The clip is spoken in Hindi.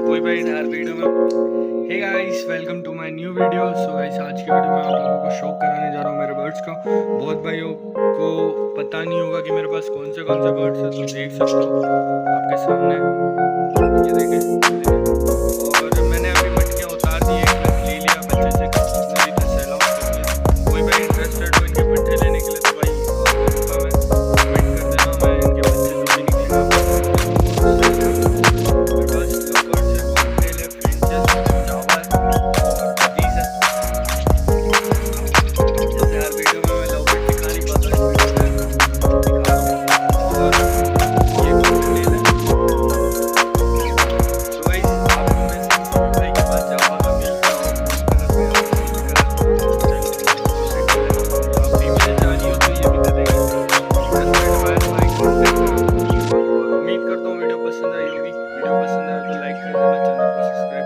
कोई भाई हर वीडियो में। Hey guys, welcome to my new video. So guys, आज की वीडियो में आप लोगों को शौक कराने जा रहा हूँ मेरे बर्ड्स का। बहुत भाइयों को पता नहीं होगा कि मेरे पास कौन से बर्ड्स हैं, तो देख सकते हो आपके सामने, ये देखें। और मैंने अभी मटकियाँ उतार दी, एक रख ले लिया बच्चे से, मेरी तो सेल आउट कर दिया। कोई भाई इंटरेस्टेड हो इनके पट्टे लेने के लिए तो भाई कमेंट कर देना, मैं इनके बच्चे जो भी निकलेगा पसंद आए तो लाइक कर देना, चैनल को सब्सक्राइब